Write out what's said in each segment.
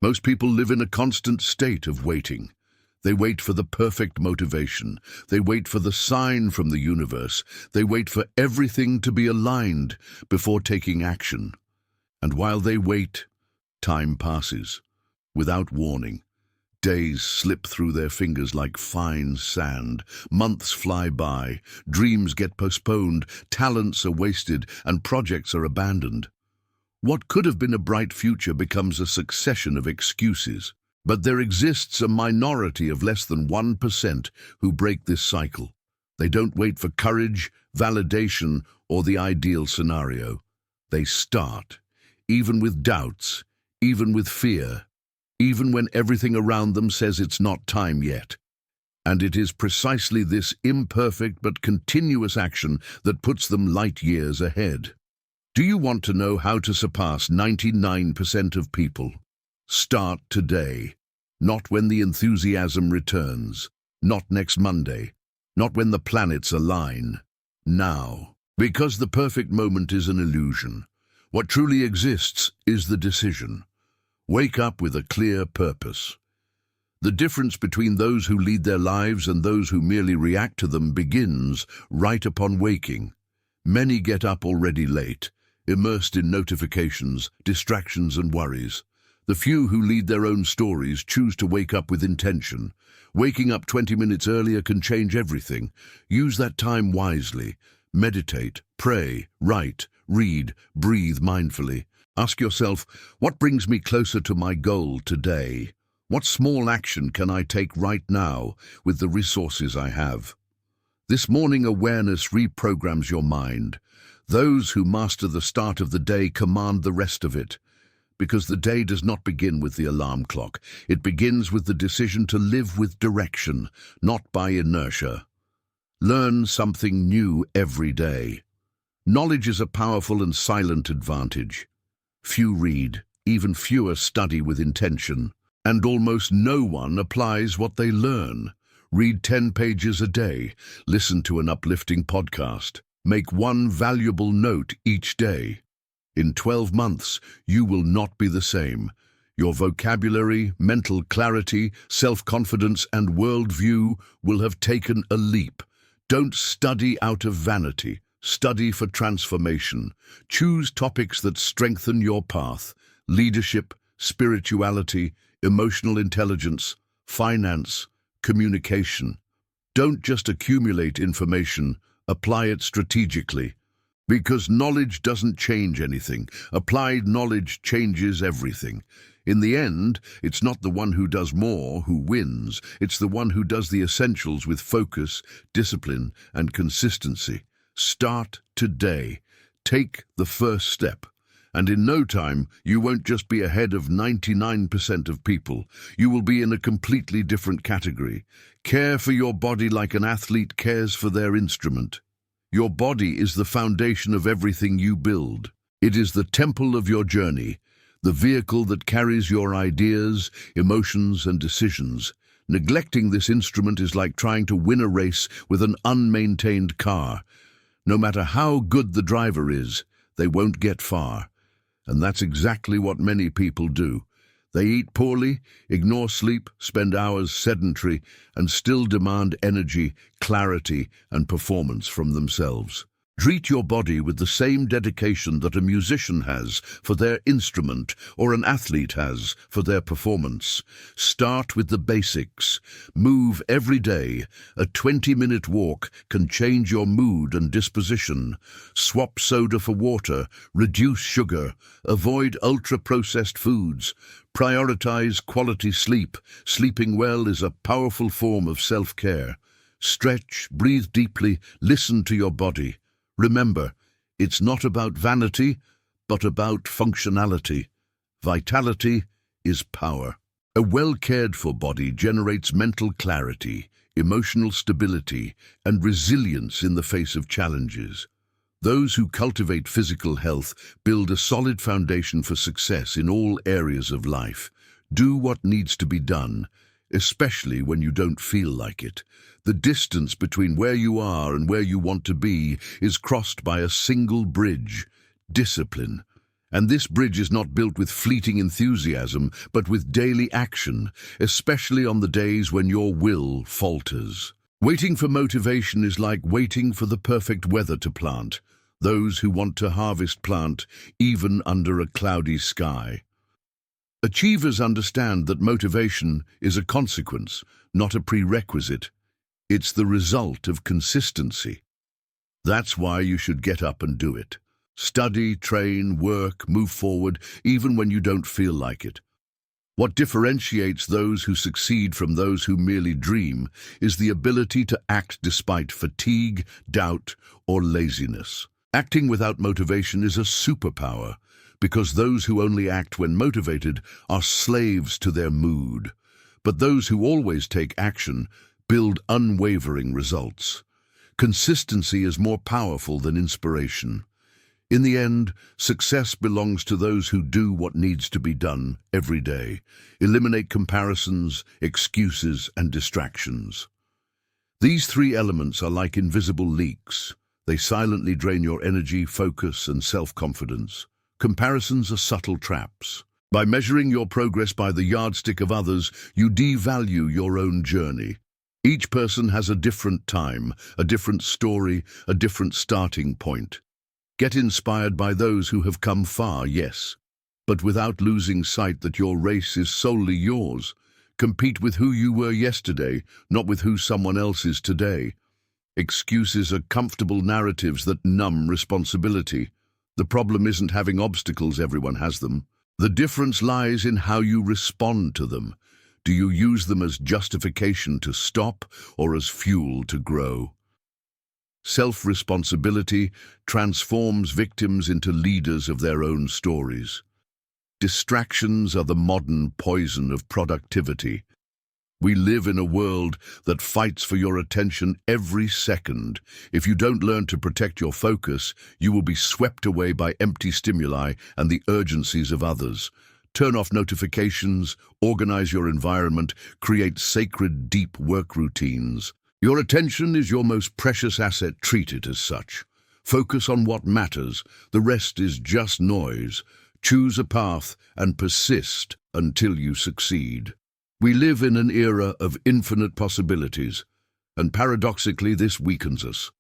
Most people live in a constant state of waiting. They wait for the perfect motivation. They wait for the sign from the universe. They wait for everything to be aligned before taking action. And while they wait, time passes. Without warning, days slip through their fingers like fine sand. Months fly by. Dreams get postponed. Talents are wasted, and projects are abandoned. What could have been a bright future becomes a succession of excuses. But there exists a minority of less than 1% who break this cycle. They don't wait for courage, validation, or the ideal scenario. They start, even with doubts, even with fear, even when everything around them says it's not time yet. And it is precisely this imperfect but continuous action that puts them light years ahead. Do you want to know how to surpass 99% of people? Start today. Not when the enthusiasm returns. Not next Monday. Not when the planets align. Now. Because the perfect moment is an illusion. What truly exists is the decision. Wake up with a clear purpose. The difference between those who lead their lives and those who merely react to them begins right upon waking. Many get up already late, immersed in notifications, distractions and worries. The few who lead their own stories choose to wake up with intention. Waking up 20 minutes earlier can change everything. Use that time wisely. Meditate, pray, write, read, breathe mindfully. Ask yourself, what brings me closer to my goal today? What small action can I take right now with the resources I have? This morning awareness reprograms your mind. Those who master the start of the day command the rest of it. Because the day does not begin with the alarm clock. It begins with the decision to live with direction, not by inertia. Learn something new every day. Knowledge is a powerful and silent advantage. Few read, even fewer study with intention, and almost no one applies what they learn. Read 10 pages a day, listen to an uplifting podcast, make one valuable note each day. In 12 months, you will not be the same. Your vocabulary, mental clarity, self-confidence and worldview will have taken a leap. Don't study out of vanity. Study for transformation. Choose topics that strengthen your path. Leadership, spirituality, emotional intelligence, finance, communication. Don't just accumulate information, apply it strategically. Because knowledge doesn't change anything. Applied knowledge changes everything. In the end, it's not the one who does more who wins. It's the one who does the essentials with focus, discipline, and consistency. Start today. Take the first step. And in no time, you won't just be ahead of 99% of people. You will be in a completely different category. Care for your body like an athlete cares for their instrument. Your body is the foundation of everything you build. It is the temple of your journey, the vehicle that carries your ideas, emotions, and decisions. Neglecting this instrument is like trying to win a race with an unmaintained car. No matter how good the driver is, they won't get far. And that's exactly what many people do. They eat poorly, ignore sleep, spend hours sedentary, and still demand energy, clarity, and performance from themselves. Treat your body with the same dedication that a musician has for their instrument or an athlete has for their performance. Start with the basics. Move every day. A 20-minute walk can change your mood and disposition. Swap soda for water. Reduce sugar. Avoid ultra-processed foods. Prioritize quality sleep. Sleeping well is a powerful form of self-care. Stretch, breathe deeply, listen to your body. Remember, it's not about vanity, but about functionality. Vitality is power. A well-cared-for body generates mental clarity, emotional stability, and resilience in the face of challenges. Those who cultivate physical health build a solid foundation for success in all areas of life. Do what needs to be done, especially when you don't feel like it. The distance between where you are and where you want to be is crossed by a single bridge: discipline. And this bridge is not built with fleeting enthusiasm, but with daily action, especially on the days when your will falters. Waiting for motivation is like waiting for the perfect weather to plant. Those who want to harvest plant even under a cloudy sky. Achievers understand that motivation is a consequence, not a prerequisite. It's the result of consistency. That's why you should get up and do it. Study, train, work, move forward, even when you don't feel like it. What differentiates those who succeed from those who merely dream is the ability to act despite fatigue, doubt, or laziness. Acting without motivation is a superpower, because those who only act when motivated are slaves to their mood. But those who always take action build unwavering results. Consistency is more powerful than inspiration. In the end, success belongs to those who do what needs to be done every day. Eliminate comparisons, excuses, and distractions. These three elements are like invisible leaks. They silently drain your energy, focus, and self-confidence. Comparisons are subtle traps. By measuring your progress by the yardstick of others, you devalue your own journey. Each person has a different time, a different story, a different starting point. Get inspired by those who have come far, yes, but without losing sight that your race is solely yours. Compete with who you were yesterday, not with who someone else is today. Excuses are comfortable narratives that numb responsibility. The problem isn't having obstacles, everyone has them. The difference lies in how you respond to them. Do you use them as justification to stop or as fuel to grow? Self-responsibility transforms victims into leaders of their own stories. Distractions are the modern poison of productivity. We live in a world that fights for your attention every second. If you don't learn to protect your focus, you will be swept away by empty stimuli and the urgencies of others. Turn off notifications, organize your environment, create sacred, deep work routines. Your attention is your most precious asset. Treat it as such. Focus on what matters. The rest is just noise. Choose a path and persist until you succeed. We live in an era of infinite possibilities, and paradoxically this weakens us.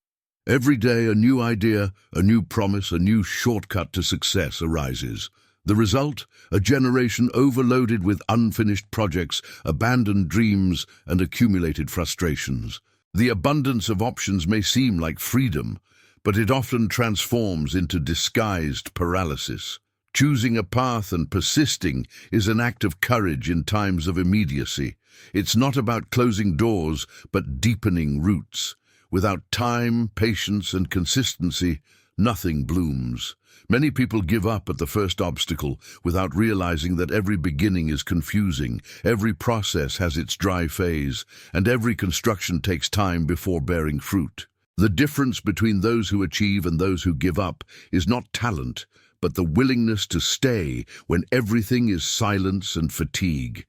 Every day a new idea, a new promise, a new shortcut to success arises. The result? A generation overloaded with unfinished projects, abandoned dreams, and accumulated frustrations. The abundance of options may seem like freedom, but it often transforms into disguised paralysis. Choosing a path and persisting is an act of courage in times of immediacy. It's not about closing doors, but deepening roots. Without time, patience, and consistency, nothing blooms. Many people give up at the first obstacle without realizing that every beginning is confusing, every process has its dry phase, and every construction takes time before bearing fruit. The difference between those who achieve and those who give up is not talent, but the willingness to stay when everything is silence and fatigue.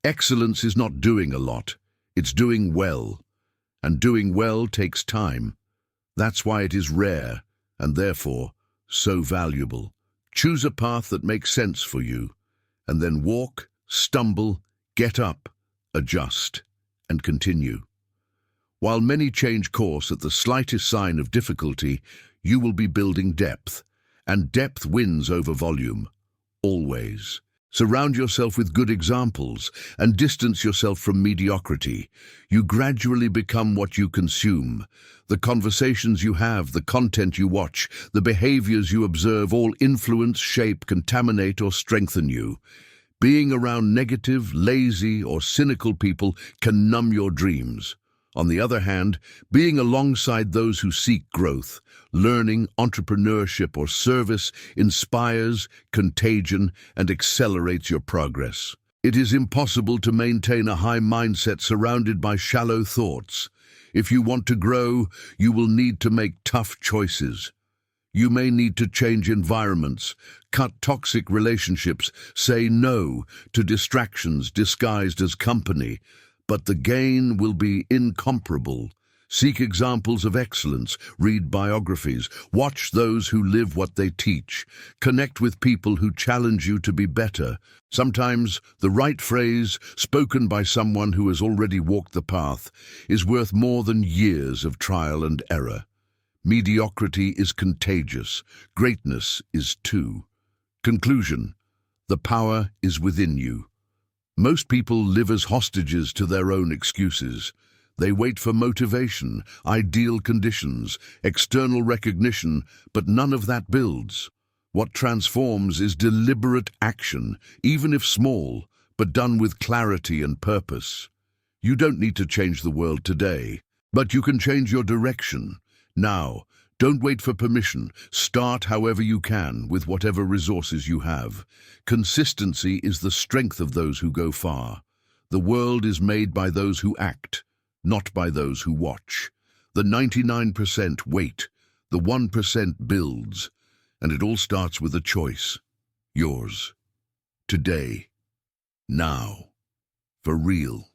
Excellence is not doing a lot, it's doing well. And doing well takes time. That's why it is rare, and therefore so valuable. Choose a path that makes sense for you, and then walk, stumble, get up, adjust, and continue. While many change course at the slightest sign of difficulty, you will be building depth, and depth wins over volume, always. Surround yourself with good examples and distance yourself from mediocrity. You gradually become what you consume. The conversations you have, the content you watch, the behaviors you observe all influence, shape, contaminate, or strengthen you. Being around negative, lazy, or cynical people can numb your dreams. On the other hand, being alongside those who seek growth, learning, entrepreneurship, or service inspires, contagion, and accelerates your progress. It is impossible to maintain a high mindset surrounded by shallow thoughts. If you want to grow, you will need to make tough choices. You may need to change environments, cut toxic relationships, say no to distractions disguised as company, but the gain will be incomparable. Seek examples of excellence, read biographies, watch those who live what they teach, connect with people who challenge you to be better. Sometimes the right phrase, spoken by someone who has already walked the path, is worth more than years of trial and error. Mediocrity is contagious. Greatness is too. Conclusion: the power is within you. Most people live as hostages to their own excuses. They wait for motivation, ideal conditions, external recognition, but none of that builds. What transforms is deliberate action, even if small, but done with clarity and purpose. You don't need to change the world today, but you can change your direction. Now, don't wait for permission. Start however you can, with whatever resources you have. Consistency is the strength of those who go far. The world is made by those who act, not by those who watch. The 99% wait, the 1% builds, and it all starts with a choice. Yours. Today. Now. For real.